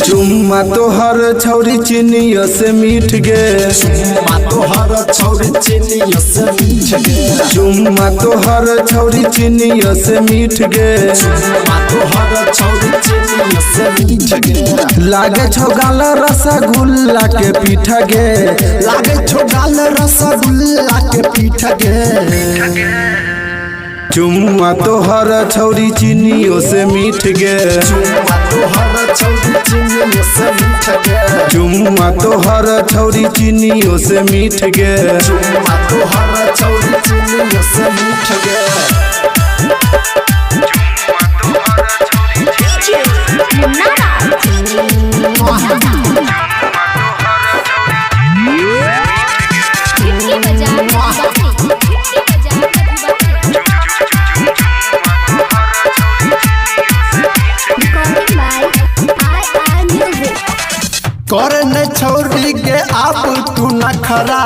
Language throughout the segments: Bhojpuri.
चुम्मा तोहर छौरी चिनिया से मीठ गे, चुम्मा तोहर छौरी चिनिया से मीठ गे, चुम्मा तोहर छौरी चिनिया से मीठ गे, चुम्मा तोहर छौरी चिनिया से मीठ गे। लागे छौ गाल रसगुल्ला के पीठा गे, लागे छौ गाल रसगुल्ला के पीठ गे। चुम्मा तोहर छौरी चिनियो से मीठ गे, चुम्मा तोहर छौरी चिनिया से मीठ गे, चुम्मा तोहर छौरी चिनियो से मीठ गे, चुम्मा तोहर छौरी चिनिया से मीठ गे। करने छौरी गे आप तू नखरा,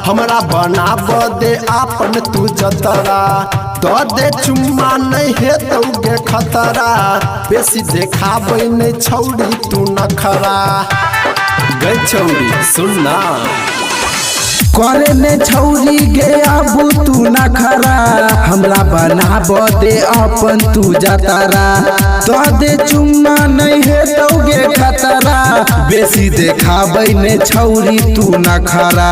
हमरा बनाब दे आपन तू जतरा। तो दे चुम्मा नहीं है तो गे खतरा, बेसी देखाबै नहीं छौरी तू नखरा। गे छौरी सुनना, करे ने छौरी गे आबू तू नखरा, हमरा बनाब दे अपन तू जतारा। तो दे चुम्मा नहीं है तो गे खतरा, बेसी देखाबै ने छौरी तू नखरा।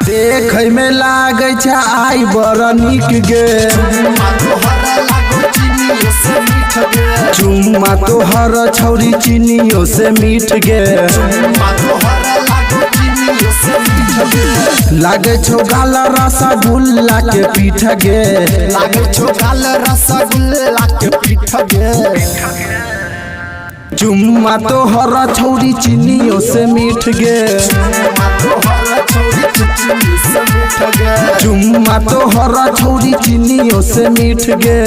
देखै में लागे छै आई बड़ नीक गे, चुम्मा तोहर छौरी चिनियो से मीठ गे, लागे छौ गाल रसगुल्ला के पीठ गे, लागे छौ गाल रसगुल्ला के पीठ गे। चुम्मा तोहर छौरी चिनियो से मीठ गे, चुम्मा तोहर छौरी चिनियो से मीठ गे।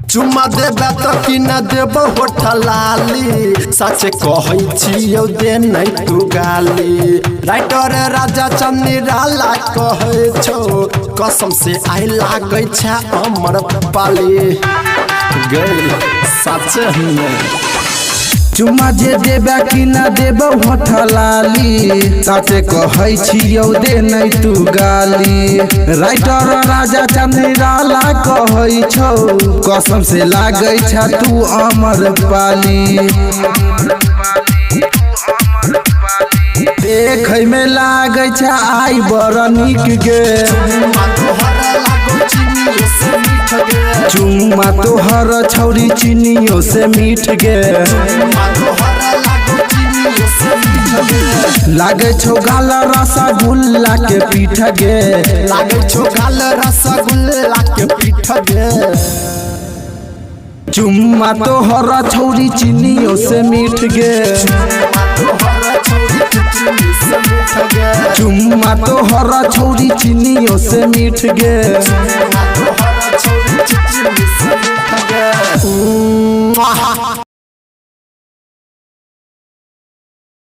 चुम्मा देबे तो कि न देब होठ लाली, सच कहै छियौ दे नहीं तू गाली। राइटर राजा चंद्राला कहै छौ, कसम से आई लागै छै अमर पाली। गई सच में चुम्मा जे देबे कि न देब होठ लाली, साचे कहै छियौ दे नहीं तू गाली। राइटर राजा चंद्राला कहै छौ, कसम से लागै छै तू अमर पाली। देखै में लागै छै आई बड़ नीक गे, चुम्मा तोहर छौरी चिनियो से मीठ गे, लागे छौ गाल रसगुल्ला के पीठ गे, लागे छौ गाल रसगुल्ला के पीठ गे। चुम्मा तोहर छौरी चिनियो से मीठ गे, चुम्मा तोहर छौरी चिनियो से मीठ गे।